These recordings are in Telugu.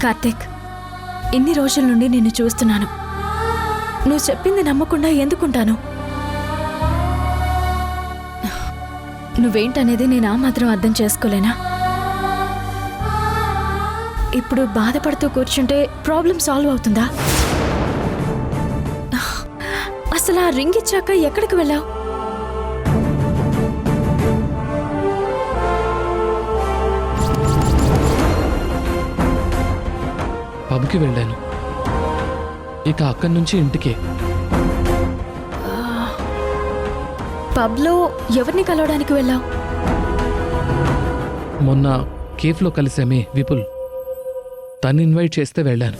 కార్తిక్, ఇన్ని రోజుల నుండి నిన్ను చూస్తున్నాను. నువ్వు చెప్పింది నమ్మకుండా ఎందుకుంటాను? నువ్వేంటనేది నేను ఆ మాత్రం అర్థం చేసుకోలేనా? ఇప్పుడు బాధపడుతూ కూర్చుంటే ప్రాబ్లం సాల్వ్ అవుతుందా? అసలు ఆ రింగ్ ఇచ్చాక ఎక్కడికి వెళ్ళావు? పబ్కి వెళ్ళాను. ఇక అక్కడి నుంచి ఇంటికే. పబ్లో ఎవరిని కలవడానికి వెళ్ళావు? మొన్న కేఫ్లో కలిసామే విపుల్, తను ఇన్వైట్ చేస్తే వెళ్ళాను.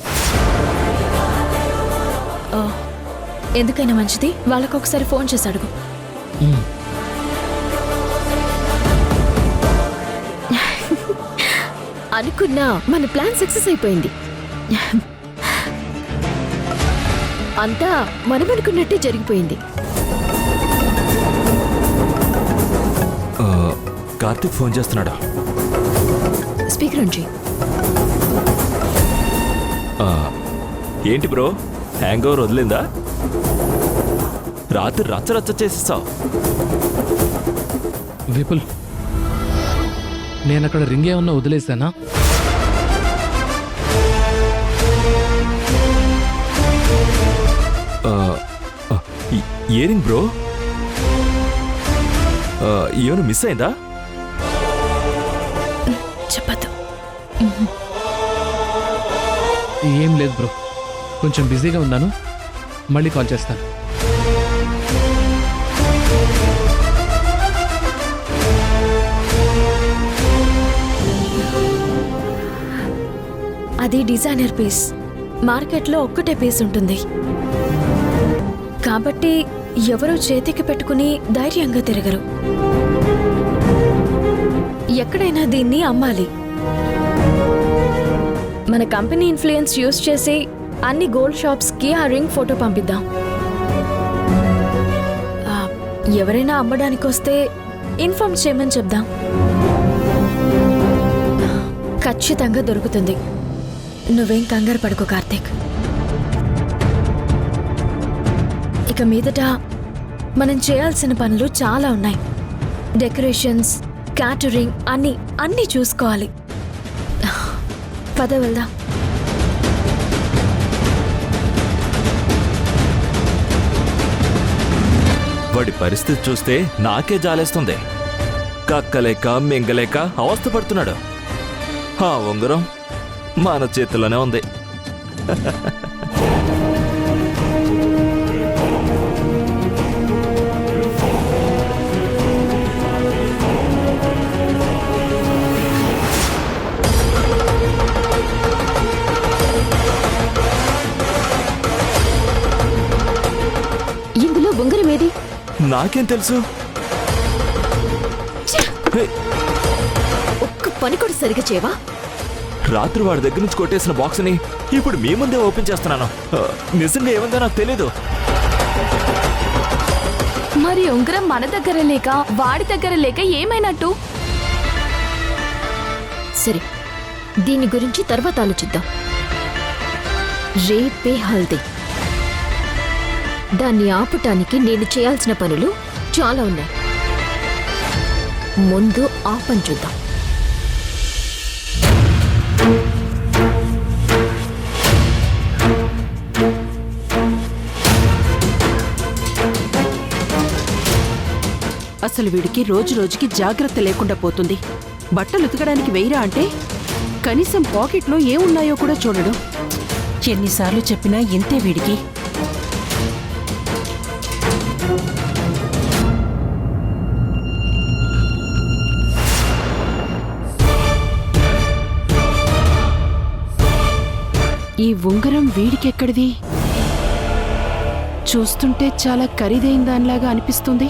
ఎందుకైనా మంచిది వాళ్ళకు ఒకసారి ఫోన్ చేసి అడుగు. అనుకున్నా మన ప్లాన్ సక్సెస్ అయిపోయింది. అంతా మనం అనుకున్నట్టే జరిగిపోయింది. కార్తిక్ ఫోన్ చేస్తున్నాడా? స్పీకర్ నుంచి. ఏంటి బ్రో, హ్యాంగ్ ఓవర్ వదిలిందా? రాత్రి రచ్చ చేసేసావు. విపుల్, నేనక్కడ రింగ్ ఏమన్నా వదిలేసానా? ఏ రింగ్ బ్రో? ఏమైనా మిస్ అయిందా? చెప్పద్దు. ఏం లేదు బ్రో, కొంచెం బిజీగా ఉన్నాను, మళ్ళీ కాల్ చేస్తాను. అది డిజైనర్ పీస్. మార్కెట్లో ఒక్కటే పీస్ ఉంటుంది కాబట్టి ఎవరూ చేతికి పెట్టుకుని ధైర్యంగా తిరగరు. ఎక్కడైనా దీన్ని అమ్మాలి. మన కంపెనీ ఇన్ఫ్లుయెన్స్ యూజ్ చేసి అన్ని గోల్డ్ షాప్స్కి ఆ రింగ్ ఫోటో పంపిద్దాం. ఎవరైనా అమ్మడానికి వస్తే ఇన్ఫార్మ్ చేయమని చెప్దాం. ఖచ్చితంగా దొరుకుతుంది. నువ్వేం కంగారు పడుకో కార్తీక్. ఇక మీదట మనం చేయాల్సిన పనులు చాలా ఉన్నాయి. డెకరేషన్స్, క్యాటరింగ్ అన్నీ చూసుకోవాలి. పద వెళ్దాం. వాడి పరిస్థితి చూస్తే నాకే జాలేస్తుంది. కక్కలేక మింగలేక అవస్థ పడుతున్నాడు. ఆ ఉంగరం మన చేతిలోనే ఉంది. ఇందులో ఉంగరం ఏది? నాకేం తెలుసు? ఒక్క పని కూడా సరిగా చేయవా? రాత్రి వాడి దగ్గర నుంచి కొట్టేసిన బాక్స్ని ఇప్పుడు మీ ముందే ఓపెన్ చేస్తున్నాను. నిజంగా ఏముందో నాకు తెలీదు. మరి ఉంగరం మన దగ్గర లేక వాడి దగ్గర లేక ఏమైనట్టు? సరే, దీని గురించి తర్వాత ఆలోచిద్దాం. రేపే హల్దీ. దాన్ని ఆపటానికి నేను చేయాల్సిన పనులు చాలా ఉన్నాయి. ముందు ఆ పని చూద్దాం. అసలు వీడికి రోజు రోజుకి జాగ్రత్త లేకుండా పోతుంది. బట్టలు ఉతకడానికి వెయ్యరా అంటే కనీసం పాకెట్లో ఏమున్నాయో కూడా చూడడు. ఎన్నిసార్లు చెప్పినా ఇంతే వీడికి. ఈ ఉంగరం వీడికెక్కడిది? చూస్తుంటే చాలా ఖరీదైన దానిలాగా అనిపిస్తుంది.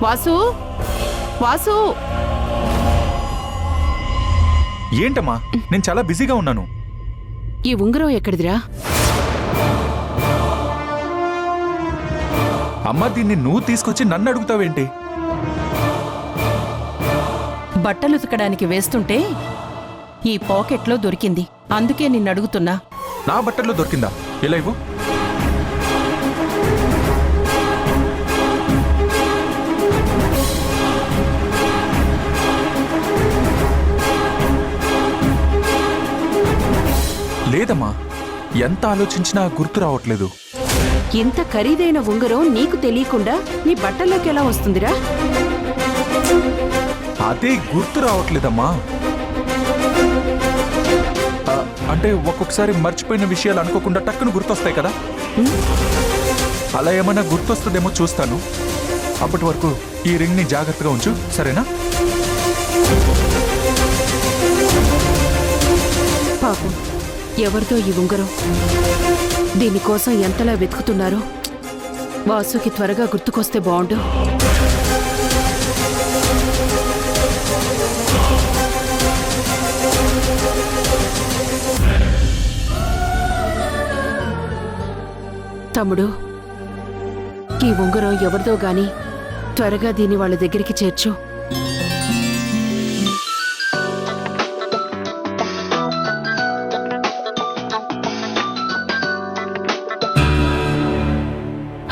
వాసు, వాసు! ఏంటమ్మా, నేను చాలా బిజీగా ఉన్నాను. ఈ ఉంగరం ఎక్కడిదిరా? అమ్మా, దీన్ని నువ్వు తీసుకొచ్చి నన్ను అడుగుతావేంటి? బట్టలు ఉతకడానికి వేస్తుంటే ఈ పాకెట్లో దొరికింది. అందుకే నిన్నడుగుతున్నా. నా బట్టల్లో దొరికిందా? ఎలా ఇవ్వు. లేదమ్మా, ఎంత ఆలోచించినా గుర్తు రావట్లేదు. ఇంత ఖరీదైన ఉంగరం నీకు తెలియకుండా నీ బట్టల్లోకి ఎలా వస్తుందిరా? అదే గుర్తు రావట్లేదమ్మా. అంటే ఒక్కొక్కసారి మర్చిపోయిన విషయాలు అనుకోకుండా టక్కును గుర్తొస్తాయి కదా. అలా ఏమైనా గుర్తొస్తుందేమో చూస్తాను. అప్పటి వరకు ఈ రింగ్ ని జాగ్రత్తగా ఉంచు, సరేనా? పాపం, ఎవరితో ఈ ఉంగరం? దీనికోసం ఎంతలా వెతుకుతున్నారో. వాసుకి త్వరగా గుర్తుకొస్తే బాగుండు. తమ్ముడు, ఈ ఉంగరం ఎవరిదో గాని త్వరగా దీన్ని వాళ్ళ దగ్గరికి చేర్చు.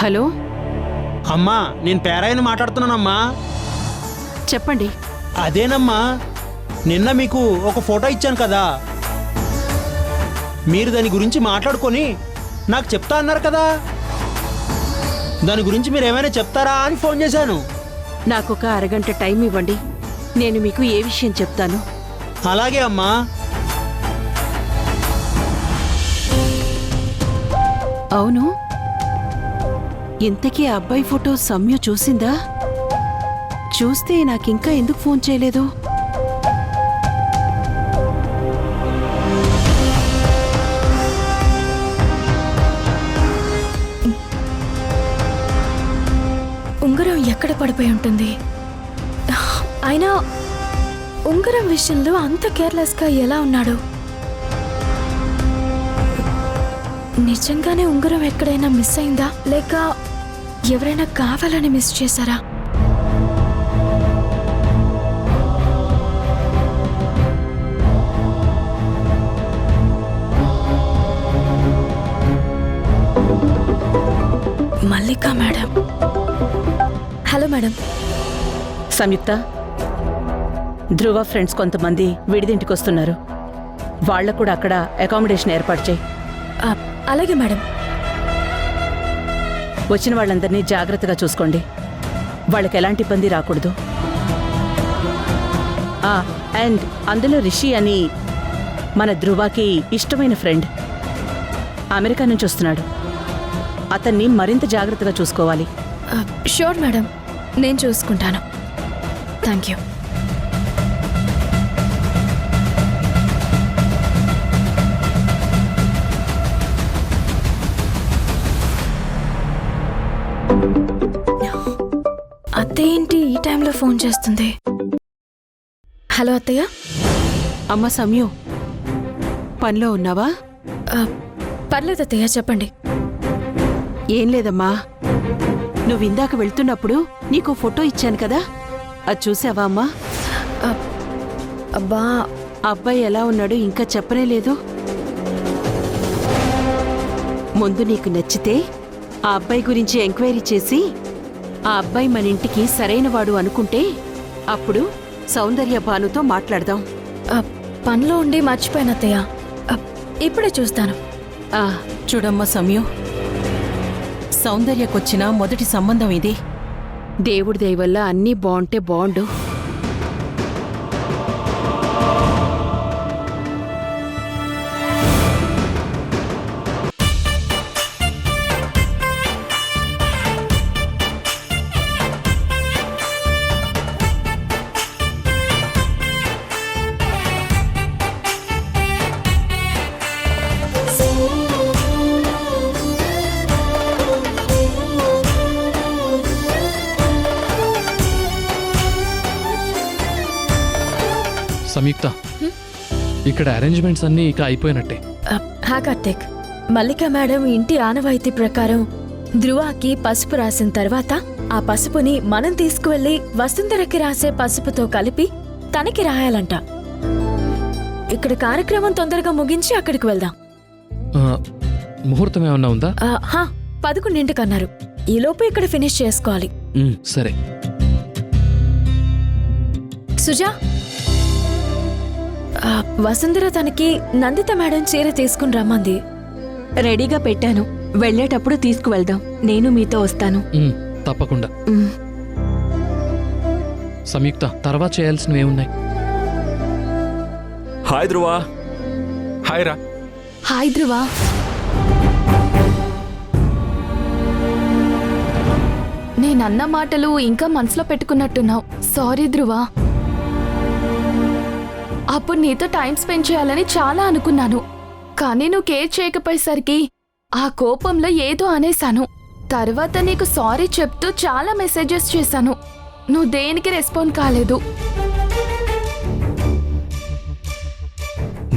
హలో, అమ్మా, నేను పేరాయని మాట్లాడుతున్నానమ్మా. చెప్పండి. అదేనమ్మా, నిన్న మీకు ఒక ఫోటో ఇచ్చాను కదా, మీరు దాని గురించి మాట్లాడుకొని నాకు చెప్తా అన్నారు కదా. దాని గురించి మీరు ఏమైనా చెప్తారా అని ఫోన్ చేశాను. నాకొక అరగంట టైం ఇవ్వండి, నేను మీకు ఏ విషయం చెప్తాను. అలాగే అమ్మా. అవును, ఇంతకీ ఆ అబ్బాయి ఫోటో సమ్యు చూసిందా? చూస్తే నాకింకా ఎందుకు ఫోన్ చేయలేదు? ఉంగరం ఎక్కడ పడిపోయి ఉంటుంది? అయినా ఉంగరం విషయంలో అంత కేర్లెస్గా ఎలా ఉన్నాడు? నిజంగానే ఉంగరం ఎక్కడైనా మిస్ అయిందా, లేక ఎవరైనా కావాలని మిస్ చేశారా? Mallika madam. Hello madam. Samyuktha, Dhruva friends కొంతమంది విడిదింటికి వస్తున్నారు. వాళ్ళకు కూడా అక్కడ అకామిడేషన్ ఏర్పాటు చేయి. అలాగే మేడం. వచ్చిన వాళ్ళందరినీ జాగ్రత్తగా చూసుకోండి. వాళ్ళకి ఎలాంటి ఇబ్బంది రాకూడదు. అండ్ అందులో రిషి అని మన ధ్రువకి ఇష్టమైన ఫ్రెండ్ అమెరికా నుంచి వస్తున్నాడు. అతన్ని మరింత జాగ్రత్తగా చూసుకోవాలి. షూర్ మేడం, నేను చూసుకుంటాను. Thank you. అత్తయ్య ఏంటి ఈ టైంలో ఫోన్ చేస్తుంది? హలో అత్తయ్య. అమ్మ సమయం, పనిలో ఉన్నావా? పర్లేదు అత్తయ్య, చెప్పండి. ఏం లేదమ్మా, నువ్విందాక వెళ్తున్నప్పుడు నీకు ఫోటో ఇచ్చాను కదా, అది చూసావా అమ్మా? అబ్బా, అబ్బాయి ఎలా ఉన్నాడు ఇంకా చెప్పనే లేదు. ముందు నీకు నచ్చితే ఆ అబ్బాయి గురించి ఎంక్వైరీ చేసి ఆ అబ్బాయి మన ఇంటికి సరైనవాడు అనుకుంటే అప్పుడు సౌందర్య భానుతో మాట్లాడదాం. పనిలో ఉండి మర్చిపోయాను అత్తయ్య. ఇప్పుడే చూస్తాను. చూడమ్మా సమయం, సౌందర్యకొచ్చిన మొదటి సంబంధం ఇది. దేవుడి దయ వల్ల అన్నీ బాగుంటే బాగుండు. సంయుక్త, ఇక్కడ అరేంజ్మెంట్స్ అన్నీ ఇక అయిపోయినట్టే. హా కార్తీక్, మల్లికా మేడం ఇంటి ఆనవాయితీ ప్రకారం ధ్రువకి పసుపు రాసిన తర్వాత ఆ పసుపుని మనం తీసుకువెళ్లి వసుంధరకి రాసే పసుపుతో కలిపి తనకి రాయాలంట. ఇక్కడ కార్యక్రమం తొందరగా ముగించి అక్కడికి వెళ్దాం. ముహూర్తం ఏమన్నా ఉందా? 11 అన్నారు. ఈలోపు ఇక్కడ ఫినిష్ చేసుకోవాలి. సరే. సుజా, వసుంధర తనకి నందిత మేడం చీర తీసుకుని రమ్మంది. రెడీగా పెట్టాను, వెళ్ళేటప్పుడు తీసుకువెళ్దాం. నేను మీతో వస్తాను. తప్పకుండా. సంయుక్త, తర్వాత చేయాల్సినవి ఏమున్నాయి? హాయ్ ధ్రువా. హాయ్ రా. హాయ్ ధ్రువ. నేనన్న మాటలు ఇంకా మనసులో పెట్టుకున్నట్టున్నావు. సారీ ధ్రువ. అప్పుడు నీతో టైం స్పెండ్ చేయాలని చాలా అనుకున్నాను, కానీ నువ్వు కేర్ చేయకపోయేసరికి ఆ కోపంలో ఏదో అనేశాను. తర్వాత నీకు సారీ చెప్తూ చాలా మెసేజెస్ చేశాను. నువ్వు దేనికి రెస్పాండ్ కాలేదు.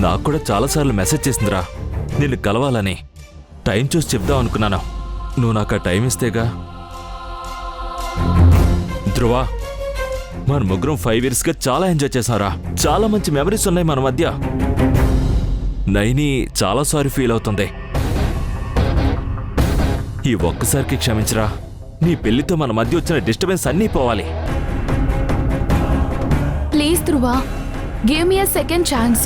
నాకు కూడా చాలాసార్లు మెసేజ్ చేసిందిరా నిన్ను కలవాలని. టైం చూసి చెప్దాం అనుకున్నాను. నువ్వు నాకు ఆ టైం ఇస్తేగా. ధ్రువా, మన ముగ్గురం 5 ఇయర్స్గా చాలా ఎంజాయ్ చేశారా. చాలా మంచి మెమరీస్ ఉన్నాయి మన మధ్య. నైని చాలా సారీ ఫీల్ అవుతుంది. ఈ ఒక్కసారికి క్షమించరా. నీ పెళ్లితో మన మధ్య వచ్చిన డిస్టర్బెన్స్ అన్నీ పోవాలి. Please Dhruva, give me a second chance.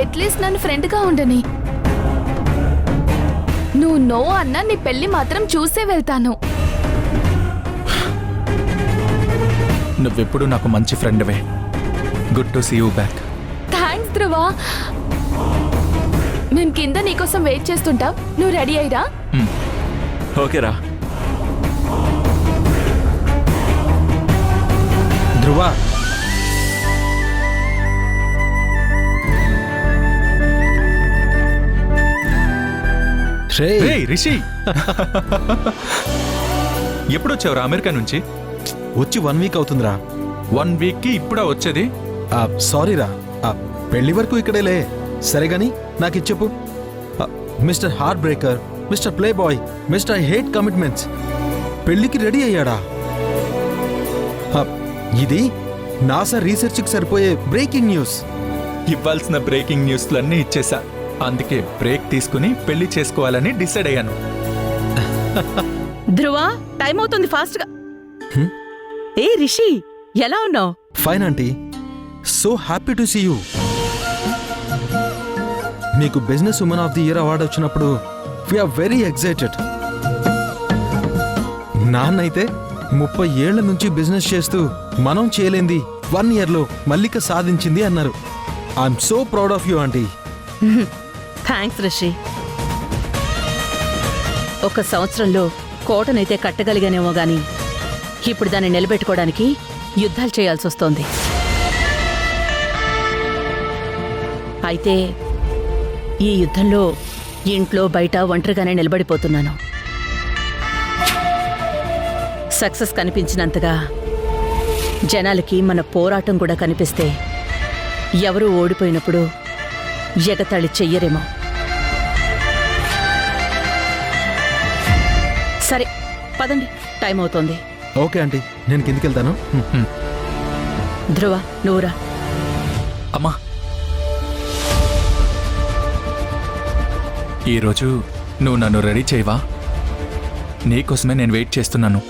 At least నన్ను ఫ్రెండ్గా ఉండని. నువ్వు నో అన్నా నీ పెళ్లి మాత్రం చూసే వెళ్తాను. నువ్వెప్పుడు నాకు మంచి ఫ్రెండ్వే. Good to see you back. Thanks Dhruva. మేము కింద నీకోసం వెయిట్ చేస్తుంటాం. నువ్వు రెడీ అయ్యిరా. ఓకేరా. ధ్రువ, రేయ్ రిషి, ఎప్పుడు వచ్చావురా అమెరికా నుంచి? వచ్చి 1 వీక్ అవుతుందిరా. 1 వీక్కి ఇప్పుడా వచ్చేది? సారీరా, పెళ్లి వరకు ఇక్కడేలే. సరే గాని నాకు ఇచ్చెప్పు. Mister heart breaker, mister play boy, mister I hate commitments పెళ్లికి రెడీ అయ్యాడా? ఇది నాసా రీసెర్చ్కి సరిపోయే బ్రేకింగ్ న్యూస్. ఇవ్వాల్సిన బ్రేకింగ్ న్యూస్లన్నీ ఇచ్చేసా. అందుకే బ్రేక్ తీసుకుని పెళ్లి చేసుకోవాలని డిసైడ్ అయ్యాను. ధ్రువ, టైం అవుతుంది, ఫాస్ట్గా. ఏ రిషి, ఎలా ఉన్నావు? Fine aunty, so happy to see you. మీకు business woman of the year award వచ్చినప్పుడు వీఆర్ వెరీ ఎక్సైటెడ్. నాన్నైతే 30 ఏళ్ల నుంచి బిజినెస్ చేస్తూ మనం చేయలేంది 1 ఇయర్లో మల్లిక సాధించింది అన్నారు. I'm so proud of you aunty. Thanks Rishi. 1 సంవత్సరంలో కోటనైతే కట్టగలిగానేమో గాని ఇప్పుడు దాన్ని నిలబెట్టుకోవడానికి యుద్ధాలు చేయాల్సి వస్తోంది. అయితే ఈ యుద్ధంలో ఇంట్లో బయట ఒంటరిగానే నిలబడిపోతున్నాను. సక్సెస్ కనిపించినంతగా జనాలకి మన పోరాటం కూడా కనిపిస్తే ఎవరూ ఓడిపోయినప్పుడు ఎగతాళి చెయ్యరేమో. సరే పదండి, టైం అవుతోంది. ఓకే ఆంటీ, నేను కిందికి వెళ్తాను. ధ్రువ, నువ్వురా. అమ్మా, ఈరోజు నువ్వు నన్ను రెడీ చేయవా? నీకోసమే నేను వెయిట్ చేస్తున్నాను.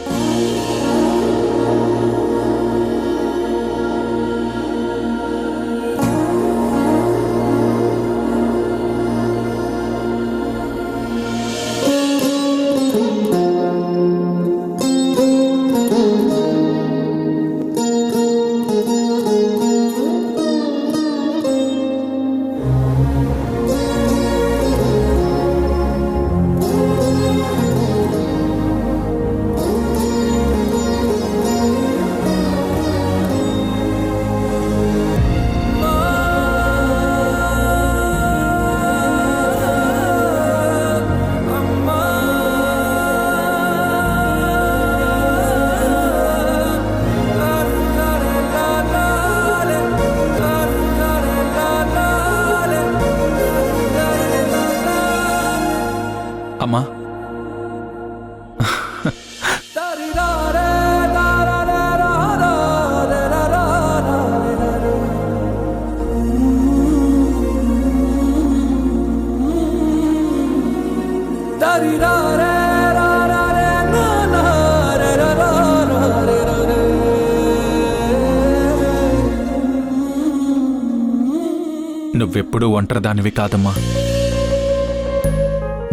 నువ్వెప్పుడూ ఒంటరిదానివి కాదమ్మా.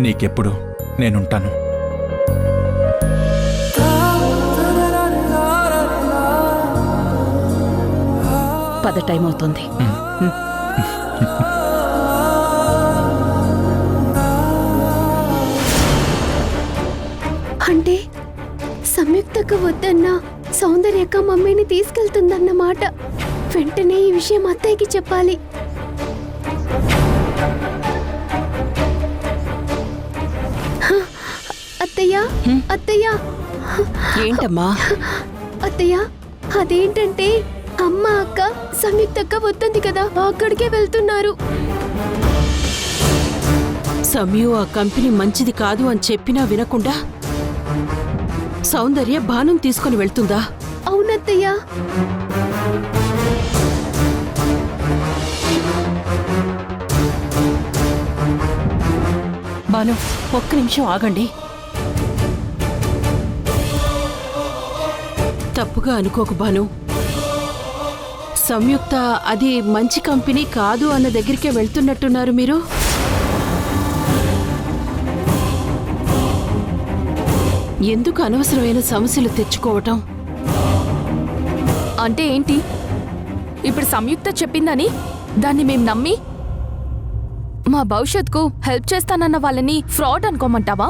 నీకెప్పుడు నేనుంటాను. పద, టైం అవుతుంది. అంటే సంయుక్తక వద్దన్నా సౌందర్యక్క మమ్మీని తీసుకెళ్తుందన్నమాట. వెంటనే ఈ విషయం అత్తయ్యకి చెప్పాలి. హ, అత్తయ్య అత్తయ్య ఏంటమ్మా? అత్తయ్య, అదేంటంటే అమ్మ అక్క సంయుక్తక్క వద్దంది కదా, అక్కడికే వెళ్తున్నారు. సమయు ఆ కంపెనీ మంచిది కాదు అని చెప్పినా వినకుండా సౌందర్య బాణం తీసుకుని వెళ్తుందా? అవునత్తయ్య. బాను, ఒక్క నిమిషం ఆగండి. తప్పుగా అనుకోకు బాను. సంయుక్త అది మంచి కంపెనీ కాదు అన్న దగ్గరికే వెళ్తున్నట్టున్నారు మీరు. ఎందుకు అనవసరమైన సమస్యలు తెచ్చుకోవటం? అంటే ఏంటి? ఇప్పుడు సంయుక్త చెప్పిందని దాన్ని మేం నమ్మి మా భవిష్యత్తుకు హెల్ప్ చేస్తానన్న వాళ్ళని ఫ్రాడ్ అనుకోమంటావా?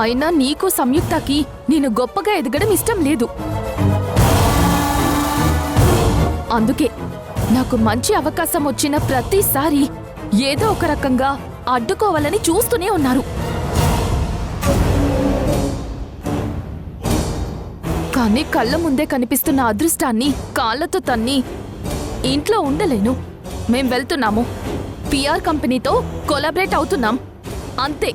అయినా నీకు సంయుక్తకి నేను గొప్పగా ఎదగడం ఇష్టం లేదు. అందుకే నాకు మంచి అవకాశం వచ్చిన ప్రతిసారి ఏదో ఒక రకంగా అడ్డుకోవాలని చూస్తూనే ఉన్నారు. కానీ కళ్ళ ముందే కనిపిస్తున్న అదృష్టాన్ని కాళ్ళతో తన్ని ఇంట్లో ఉండలేను. మేం వెళ్తున్నాము, పిఆర్ కంపెనీతో కొలాబరేట్ అవుతున్నాం, అంతే.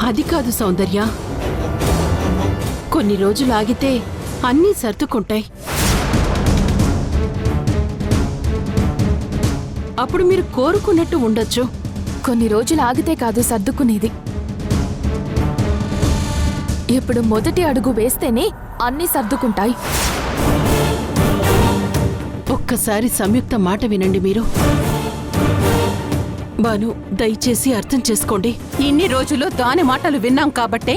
అది కాదు సౌందర్య, కొన్ని రోజులు ఆగితే అన్నీ సర్దుకుంటాయి. అప్పుడు మీరు కోరుకున్నట్టు ఉండొచ్చు. కొన్ని రోజులు ఆగితే కాదు సర్దుకునేది. ఇప్పుడు మొదటి అడుగు వేస్తేనే అన్నీ సర్దుకుంటాయి. ఒక్కసారి సంయుక్త మాట వినండి మీరు. బాను, దయచేసి అర్థం చేసుకోండి. ఇన్ని రోజులు దాని మాటలు విన్నాం కాబట్టే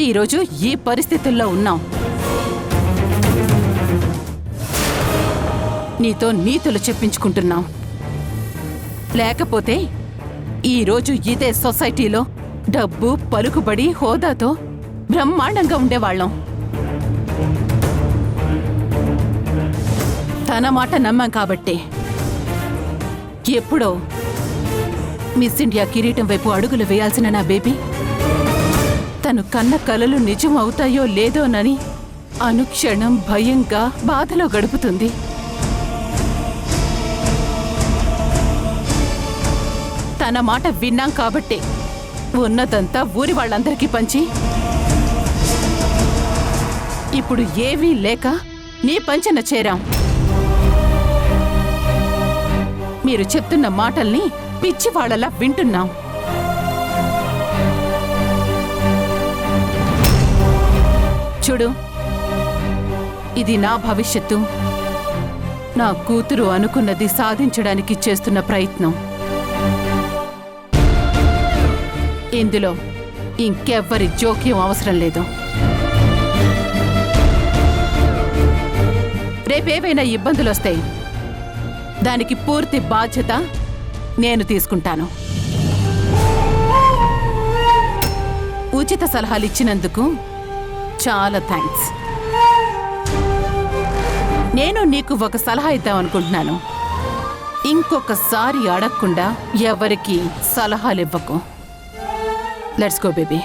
ఈరోజు ఈ పరిస్థితుల్లో ఉన్నాం. నీతో నీతులు చెప్పించుకుంటున్నాం. లేకపోతే ఈరోజు ఇదే సొసైటీలో డబ్బు, పలుకుబడి, హోదాతో బ్రహ్మాండంగా ఉండేవాళ్ళం. తన మాట నమ్మాం కాబట్టే ఎప్పుడో మిస్ ఇండియా కిరీటం వైపు అడుగులు వేయాల్సిన నా బేబీ తను కన్న కలలు నిజం అవుతాయో లేదోనని అనుక్షణం భయంగా బాధలో గడుపుతుంది. తన మాట విన్నాం కాబట్టే ఉన్నదంతా ఊరి వాళ్ళందరికీ పంచి ఇప్పుడు ఏవీ లేక నీ పంచన చేరాం. మీరు చెప్తున్న మాటల్ని పిచ్చి వాళ్ళలా వింటున్నాం. చూడు, ఇది నా భవిష్యత్తు, నా కూతురు అనుకున్నది సాధించడానికి చేస్తున్న ప్రయత్నం. ఇందులో ఇంకెవ్వరి జోక్యం అవసరం లేదు. రేపేవైనా ఇబ్బందులొస్తాయి, దానికి పూర్తి బాధ్యత నేను తీసుకుంటాను. ఉచిత సలహాలు ఇచ్చినందుకు చాలా థ్యాంక్స్. నేను నీకు ఒక సలహా ఇద్దామనుకుంటున్నాను. ఇంకొకసారి అడగకుండా ఎవరికి సలహాలు ఇవ్వకు. Let's go baby.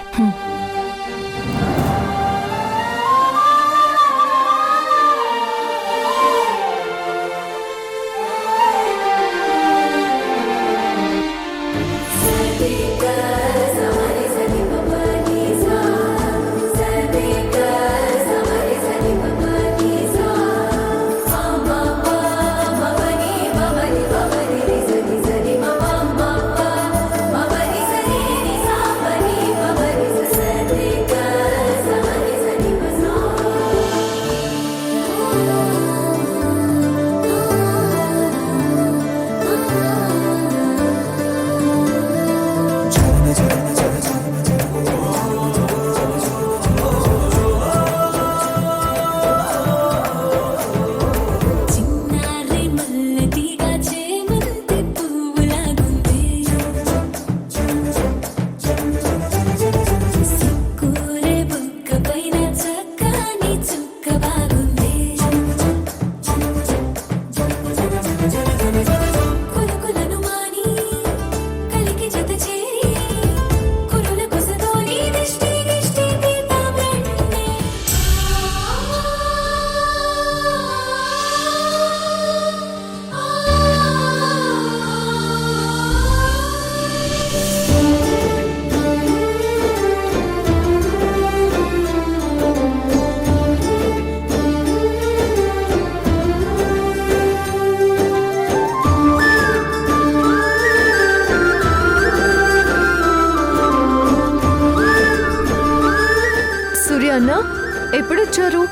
ఎప్పుడొచ్చారు?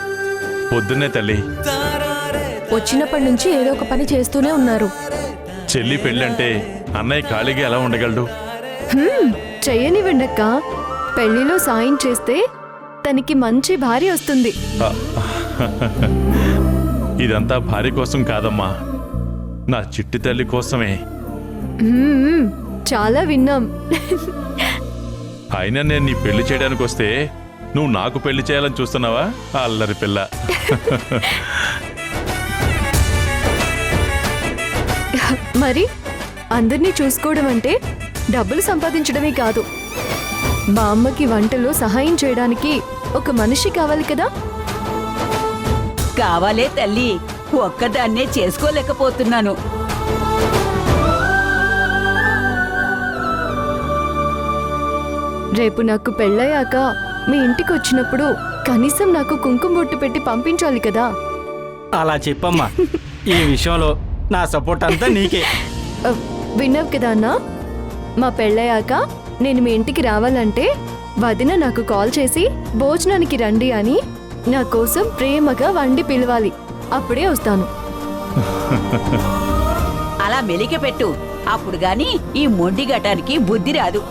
పొద్దున్నే తల్లి. వచ్చినప్పటి నుంచి ఏదో ఒక పని చేస్తూనే ఉన్నారు. చెల్లి పెళ్ళంటే అన్నయ్య ఖాళీగా ఎలా ఉండగలడు? చెయ్యనివ్వండి అక్క. పెళ్లిలో సాయం చేస్తే తనకి మంచి భార్య వస్తుంది. ఇదంతా భార్య కోసం కాదమ్మా, నా చిట్టి తల్లి కోసమే. చాలా విన్నాం. అయినా నేను నీ పెళ్లి చేయడానికి వస్తే నువ్వు నాకు పెళ్లి చేయాలని చూస్తున్నావా? అల్లరి పిల్ల. మరి అందరినీ చూసుకోవడం అంటే డబ్బులు సంపాదించడమే కాదు. మా అమ్మకి వంటలో సహాయం చేయడానికి ఒక మనిషి కావాలి కదా. కావాలే తల్లి, ఒక్కదాన్నే చేసుకోలేకపోతున్నాను. రేపు నాకు పెళ్ళయ్యాక మీ ఇంటికి వచ్చినప్పుడు కనీసం నాకు కుంకుమ బొట్టు పెట్టి పంపించాలి కదా. అలా చెప్పమ్మా. ఈ విషయంలో నా సపోర్ట్ అంతా నీకే. విన్నావు కదా అన్న, మా పెళ్ళయ్యాక నేను మీ ఇంటికి రావాలంటే వదిన నాకు కాల్ చేసి భోజనానికి రండి అని నా కోసం ప్రేమగా వండి పిలవాలి. అప్పుడే వస్తాను. అలా మెలిక పెట్టు, అప్పుడు గాని ఈ మొండి గటానికి బుద్ధి రాదు.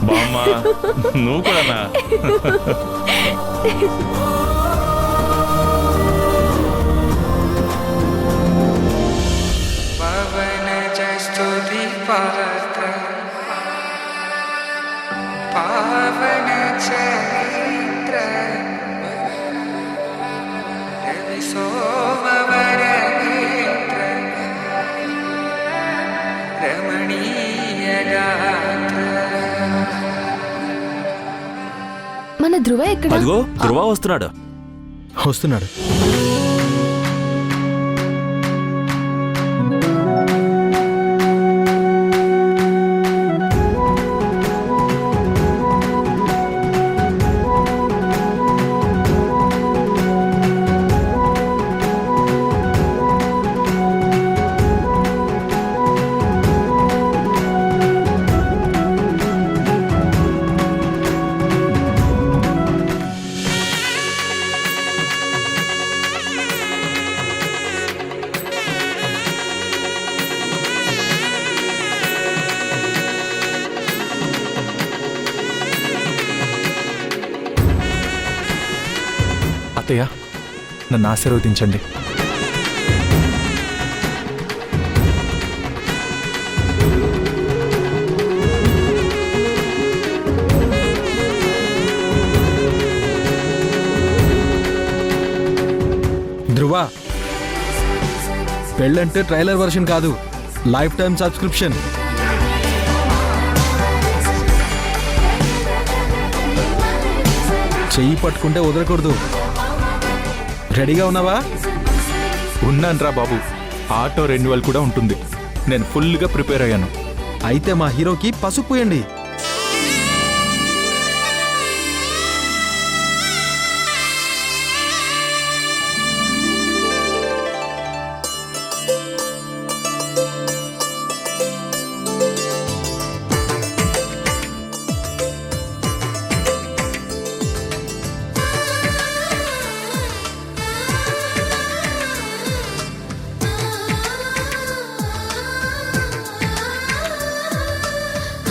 బామ్మా, నువ్వు కూడా. పావన చరిత్ర రవి సోమవర నేత్ర రమణీయ గాత్ర. మన ధ్రువ ఎక్కడ? అదిగో ధ్రువ వస్తున్నాడు. వస్తున్నాడు. అత్తయ్య, నన్ను ఆశీర్వదించండి. ధ్రువ, పెళ్ళంటే ట్రైలర్ వర్షన్ కాదు, లైఫ్ టైం సబ్స్క్రిప్షన్. చెయ్యి పట్టుకుంటే వదలకూడదు. రెడీగా ఉన్నావా? ఉన్నాన్రా బాబు. ఆటో రెన్యువల్ కూడా ఉంటుంది. నేను ఫుల్గా ప్రిపేర్ అయ్యాను. అయితే మా హీరోకి పసుపు పూయండి.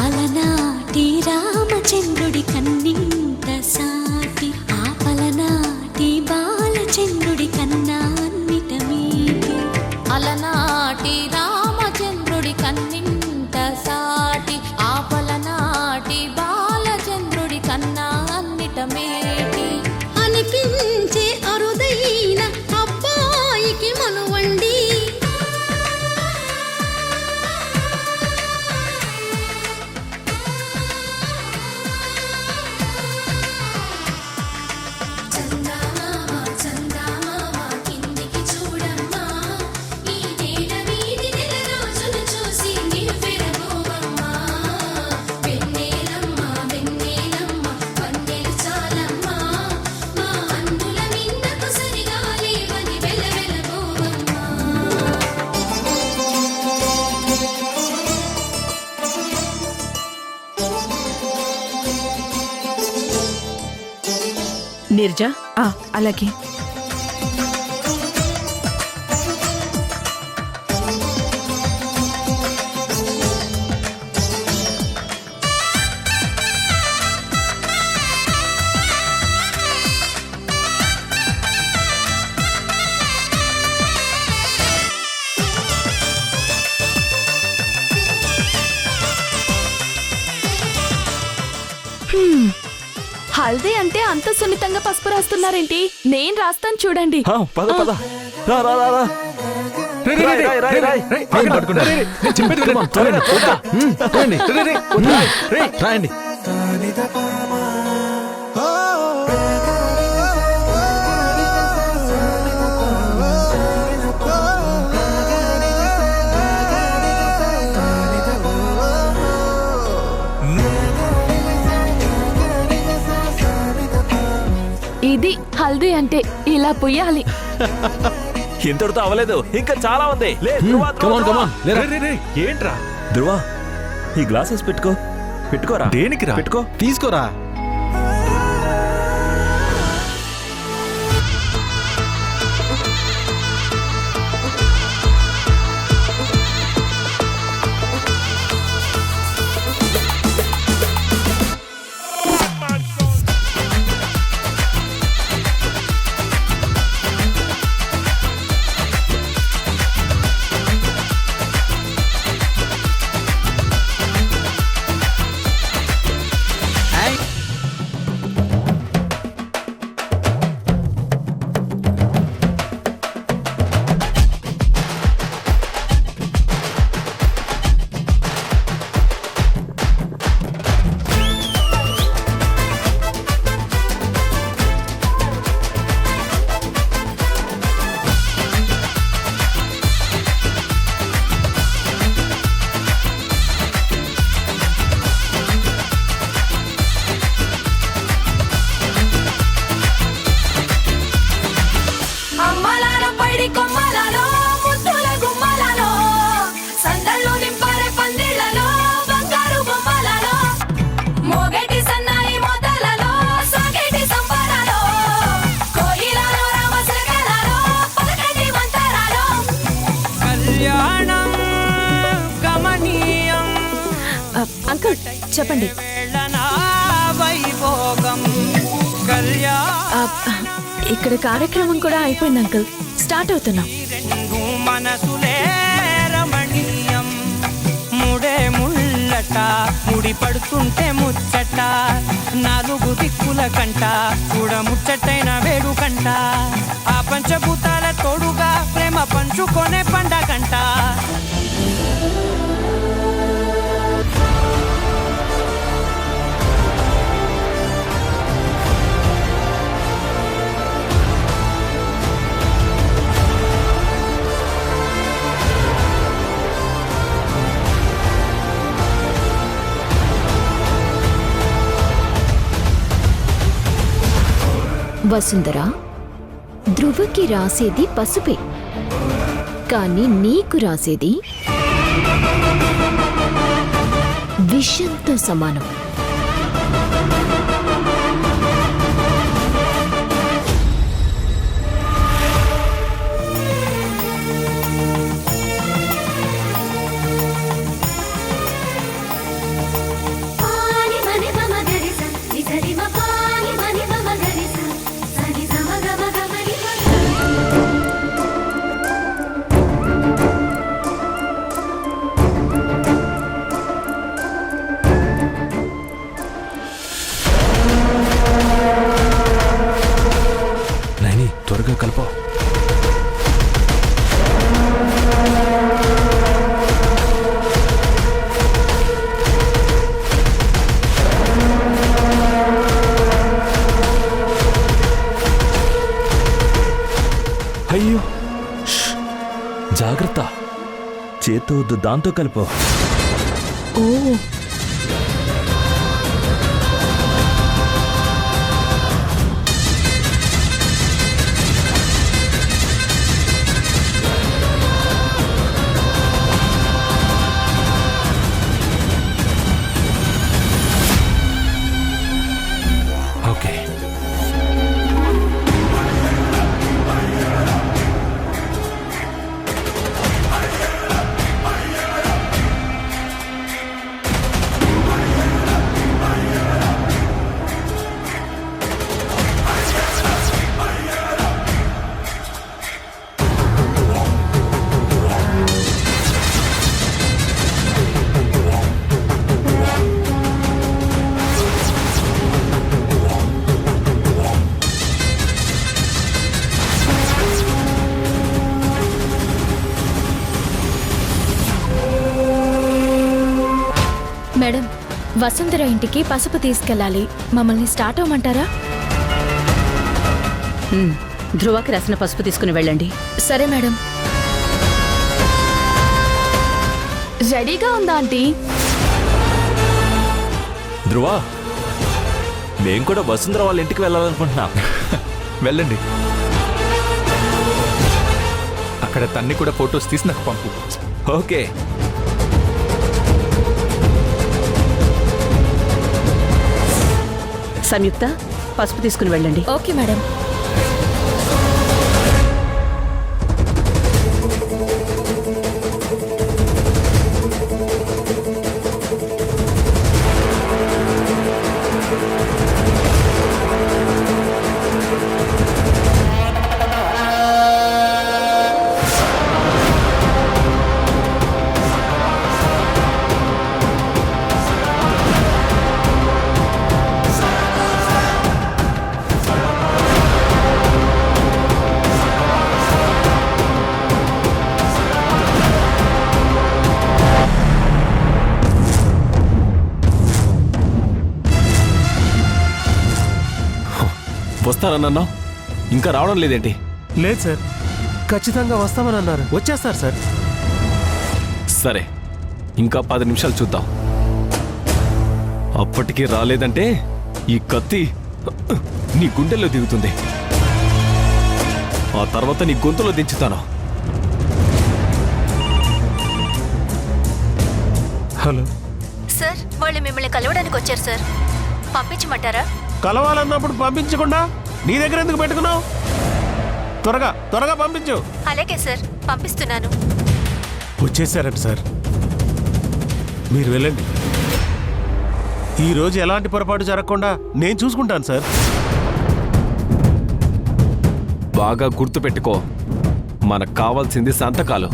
అలనాటి రామచంద్రుడి కన్నింత సాటి, ఆపలనాటి బాలచంద్రుడి కన్నా అన్నిట మీటి. అలనాటి రామచంద్రుడి కన్నింత సాటి, ఆపలనాటి బాలచంద్రుడి కన్నా అన్నిట మేటి. అనిపించే అరుదైన అబ్బాయికి మనువండి. నిర్జా, అలాగే. హల్దీ అంటే అంత సున్నితంగా పసుపు రాస్తున్నారేంటి? నేను రాస్తాను చూడండి. పద పద రా రా రా రా. రాయండి. ఇది హల్దీ అంటే ఇలా పుయ్యాలి. ఇంతటితో అవలేదు, ఇంకా చాలా ఉంది. ఏంట్రా ధ్రువ, ఈ గ్లాసెస్ పెట్టుకోరా. దేనికి రా? పెట్టుకో. తీసుకోరా. అంకుల్ చెప్పండి. ఇక్కడ కార్యక్రమం కూడా అయిపోయింది అంకుల్. స్టార్ట్ అవుతున్నాం. మనసులే రమణీయం ముడే ముళ్ళట ముడి పడుతుంటే ముచ్చట నాలుగు దిక్కుల కంట చూడ ముచ్చటైన వేడుకంట ఆ పంచభూతాల తోడుగా ప్రేమ పంచుకొనే పండగంట. వసుంధర, ధ్రువకి రాసేది పసుపే, కానీ నీకు రాసేది విషంతో సమానం. త్వరగా కలపో. అయ్యో జాగ్రత్త, చేత్తో వద్దు, దాంతో కలుపు. ఓ ఓకే. వసుంధర ఇంటికి పసుపు తీసుకెళ్ళాలి. మమ్మల్ని స్టార్ట్ అవ్వమంటారా? ధ్రువకి రాసిన పసుపు తీసుకుని వెళ్ళండి. సరే మేడం. రెడీగా ఉందా ఆంటీ? ధ్రువ, మేం కూడా వసుంధర వాళ్ళ ఇంటికి వెళ్ళాలనుకుంటున్నాం. వెళ్ళండి. అక్కడ తన్ని కూడా ఫొటోస్ తీసి నాకు పంపు. ఓకే. సంయుక్త, పసుపు తీసుకుని వెళ్ళండి. Okay madam. వస్తానన్నా ఇంకా రావడం లేదేంటి? లేదు సార్, ఖచ్చితంగా వస్తామని అన్నారు. వచ్చేస్తారు సార్. సరే, ఇంకా 10 నిమిషాలు చూద్దాం. అప్పటికి రాలేదంటే ఈ కత్తి నీ గుండెల్లో దిగుతుంది. ఆ తర్వాత నీ గొంతులో దించుతాను. హలో సార్, వాళ్ళు మిమ్మల్ని కలవడానికి వచ్చారు సార్. పంపించమంటారా? కలవాలన్నప్పుడు పంపించకుండా నీ దగ్గర ఎందుకు పెట్టుకున్నావు? త్వరగా త్వరగా పంపించు. అలాగే సార్, పంపిస్తున్నాను. వచ్చేసారంట సార్. మీరు వెళ్ళండి. ఈరోజు ఎలాంటి పొరపాటు జరగకుండా నేను చూసుకుంటాను సార్. బాగా గుర్తుపెట్టుకో, మనకు కావాల్సింది సంతకాలు.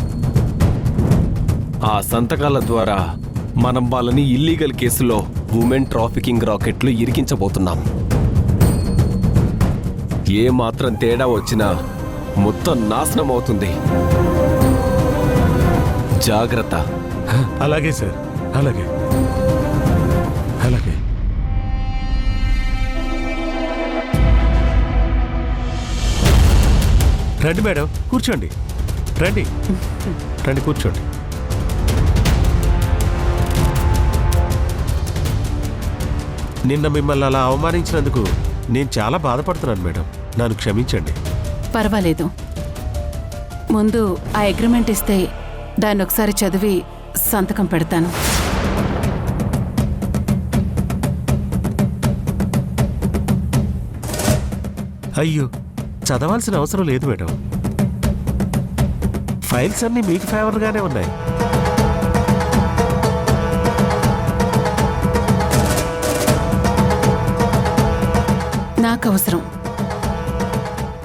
ఆ సంతకాల ద్వారా మనం వాళ్ళని ఇల్లీగల్ కేసులో ఉమెన్ ట్రాఫికింగ్ రాకెట్లు ఇరికించబోతున్నాం. ఏ మాత్రం తేడా వచ్చినా మొత్తం నాశనం అవుతుంది. జాగ్రత్త. అలాగే సార్, అలాగే అలాగే. రండి మేడం, కూర్చోండి. రండి రండి, కూర్చోండి. నిన్న మిమ్మల్ని అలా అవమానించినందుకు నేను చాలా బాధపడుతున్నాను మేడం. నన్ను క్షమించండి. పర్వాలేదు. ముందు ఆ అగ్రిమెంట్ ఇస్తే దాన్ని ఒకసారి చదివి సంతకం పెడతాను. అయ్యో, చదవాల్సిన అవసరం లేదు మేడం. ఫైల్స్ అన్నీ మీకు ఫేవర్గానే ఉన్నాయి. నాకు అవసరం.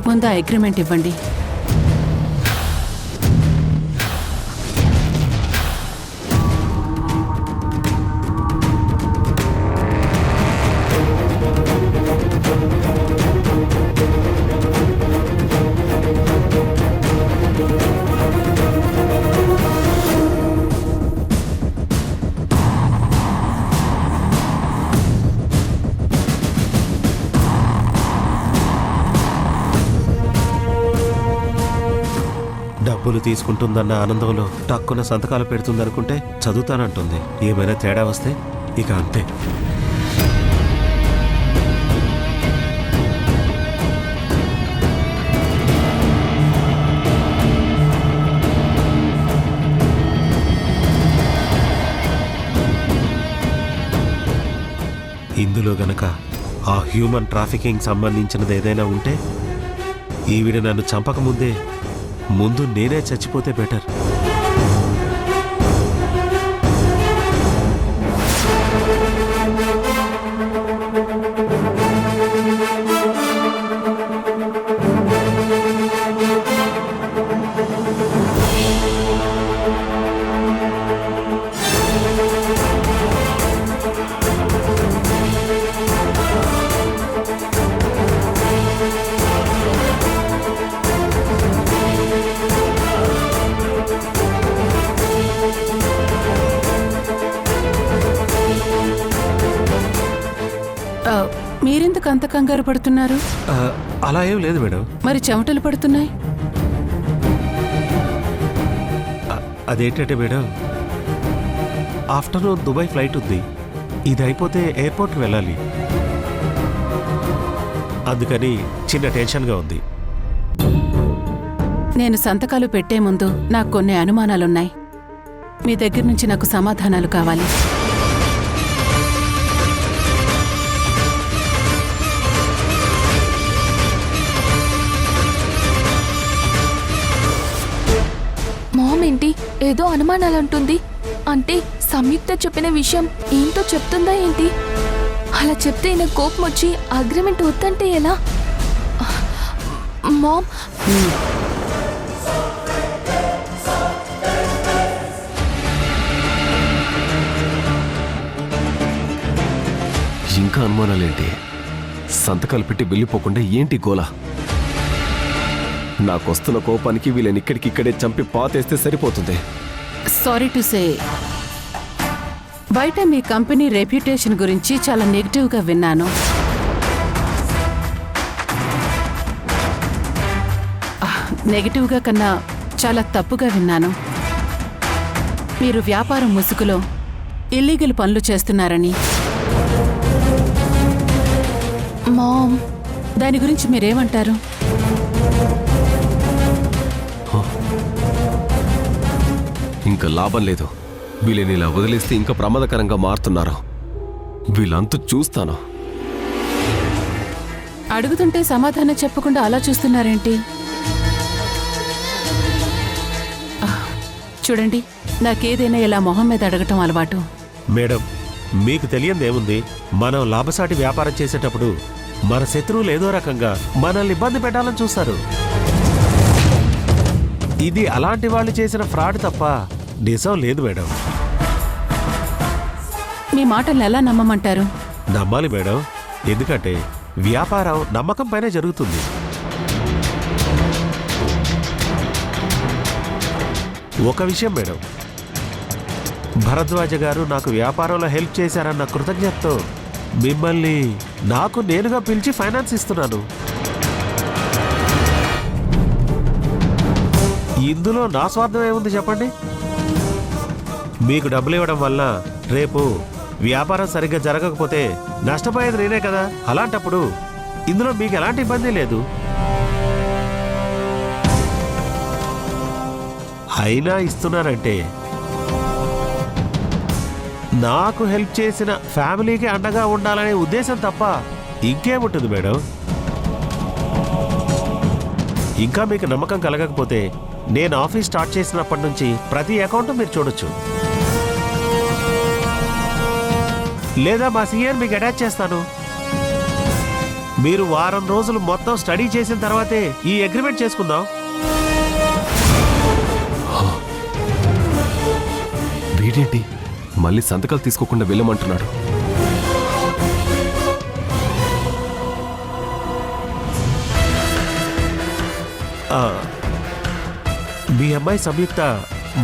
ముందు ఆ అగ్రిమెంట్ ఇవ్వండి. డబ్బులు తీసుకుంటుందన్న ఆనందంలో టక్కున సంతకాలు పెడుతుందనుకుంటే చదువుతానంటుంది. ఏమైనా తేడా వస్తే ఇక అంతే. ఇందులో గనక ఆ హ్యూమన్ ట్రాఫికింగ్ సంబంధించినది ఏదైనా ఉంటే ఈవిడ నన్ను చంపకముందే ముందు నేనే చచ్చిపోతే బెటర్. మీరెందుకు అంత కంగారు పడుతున్నారు? అలా ఏం లేదు మేడం. మరి చెమటలు పడుతున్నాయి. అదేంటంటే మేడం, ఆఫ్టర్నూన్ దుబాయ్ ఫ్లైట్ ఉంది. ఇది అయిపోతే ఎయిర్పోర్ట్కి వెళ్ళాలి. అందుకని చిన్న టెన్షన్గా ఉంది. నేను సంతకాలు పెట్టే ముందు నాకు కొన్ని అనుమానాలున్నాయి. మీ దగ్గర నుంచి నాకు సమాధానాలు కావాలి. మామ్ ఏంటి ఏదో అనుమానాలంటుంది? అంటే సంయుక్త చెప్పిన విషయం ఏంటో చెప్తుందా ఏంటి? అలా చెప్తే నాకు కోపం వచ్చి అగ్రిమెంట్ వద్దంటే ఎలా? మామ్, ఇంకా అనుమానాలేంటి? సంతకాలు పెట్టి వెళ్ళిపోకుండా ఏంటి గోలా? నాకొస్తున్న కోపానికి వీళ్ళని ఇక్కడికిక్కడే చంపి పాతేస్తే సరిపోతుంది. సారీ టు సే, బయట మీ కంపెనీ రెప్యుటేషన్ గురించి చాలా నెగిటివ్గా విన్నాను. నెగిటివ్గా కన్నా చాలా తప్పుగా విన్నాను. మీరు వ్యాపారం ముసుగులో ఇల్లీగల్ పనులు చేస్తున్నారని. మామ్, దాని గురించి మీరేమంటారు? ఇంకా లాభం లేదు. వీళ్ళని ఇలా వదిలేస్తే ఇంకా ప్రమాదకరంగా మారుతున్నారు. వీళ్ళంతా చూస్తాను. అడుగుతుంటే సమాధానం చెప్పకుండా అలా చూస్తున్నారేంటి? చూడండి, నాకేదైనా ఇలా మొహం మీద అడగటం అలవాటు. మేడం, మీకు తెలియందేముంది? మనం లాభసాటి వ్యాపారం చేసేటప్పుడు మన శత్రువులు ఏదో రకంగా మనల్ని ఇబ్బంది పెట్టాలని చూస్తారు. ఇది అలాంటి వాళ్ళు చేసిన ఫ్రాడ్ తప్ప నిజం లేదు మేడం. మీ మాటల్ని ఎలా నమ్మమంటారు? నమ్మాలి మేడం, ఎందుకంటే వ్యాపారం నమ్మకం పైనే జరుగుతుంది. ఒక విషయం మేడం, భరద్వాజ గారు నాకు వ్యాపారంలో హెల్ప్ చేశారన్న కృతజ్ఞతతో మిమ్మల్ని నాకు నేనుగా పిలిచి ఫైనాన్స్ ఇస్తున్నాను. ఇందులో నా స్వార్థం ఏముంది చెప్పండి? మీకు డబ్బులు ఇవ్వడం వల్ల రేపు వ్యాపారం సరిగ్గా జరగకపోతే నష్టపోయేది నేనే కదా. అలాంటప్పుడు ఇందులో మీకు ఎలాంటి ఇబ్బంది లేదు. అయినా ఇస్తున్నారంటే నాకు హెల్ప్ చేసిన ఫ్యామిలీకి అండగా ఉండాలనే ఉద్దేశం తప్ప ఇంకేముంటుంది మేడం? ఇంకా మీకు నమ్మకం కలగకపోతే నేను ఆఫీస్ స్టార్ట్ చేసినప్పటి నుంచి ప్రతి అకౌంట్ మీరు చూడొచ్చు. లేదా మా సీఏని మీకు అటాచ్ చేస్తాను. మీరు వారం రోజులు మొత్తం స్టడీ చేసిన తర్వాతే ఈ అగ్రిమెంట్ చేసుకుందాం. వీడేంటి మళ్ళీ సంతకాలు తీసుకోకుండా వెళ్ళమంటున్నాడు? మీ అమ్మాయి సంయుక్త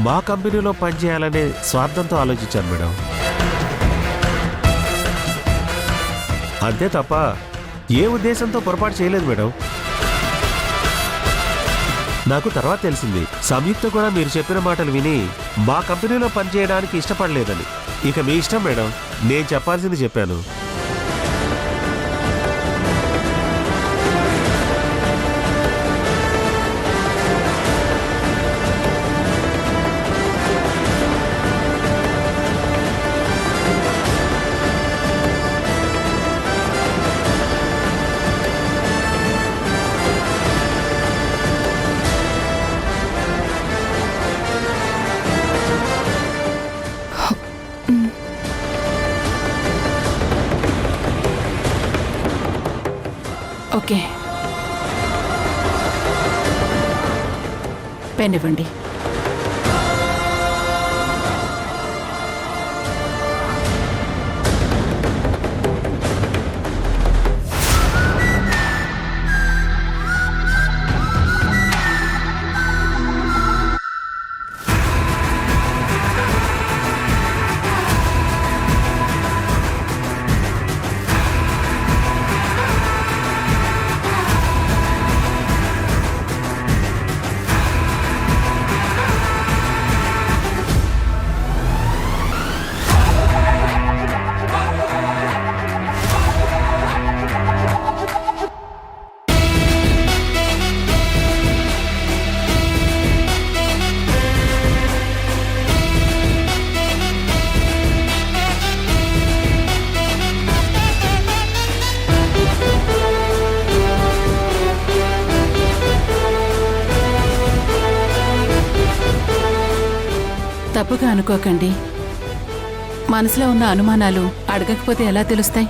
మా కంపెనీలో పనిచేయాలనే స్వార్థంతో ఆలోచించాను మేడం. అంతే తప్ప ఏ ఉద్దేశంతో పొరపాటు చేయలేదు మేడం. నాకు తర్వాత తెలిసింది సంయుక్త కూడా మీరు చెప్పిన మాటలు విని మా కంపెనీలో పనిచేయడానికి ఇష్టపడలేదని. ఇక మీ ఇష్టం మేడం, నేను చెప్పాల్సింది చెప్పాను. ఓకే, పెన్ ఇవ్వండి. తప్పుగా అనుకోకండి. మనసులో ఉన్న అనుమానాలు అడగకపోతే ఎలా తెలుస్తాయి?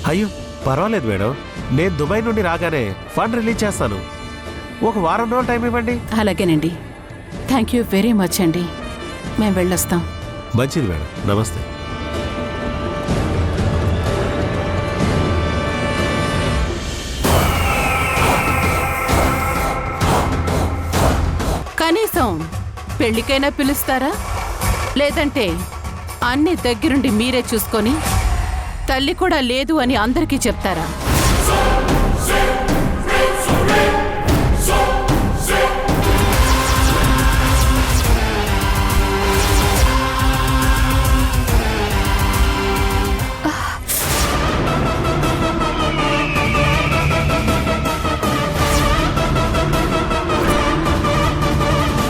అయ్యో పర్వాలేదు మేడం, నేను దుబాయ్ నుండి రాగానే ఫండ్ రిలీజ్ చేస్తాను. ఒక వారం రోజులు టైం ఇవ్వండి. అలాగేనండి. థ్యాంక్ యూ వెరీ మచ్ అండి. మేము వెళ్ళొస్తాం. మంచిది మేడం, నమస్తే. కనీసం పెళ్లికైనా పిలుస్తారా? లేదంటే అన్ని దగ్గరుండి మీరే చూసుకొని తల్లి కూడా లేదు అని అందరికీ చెప్తారా?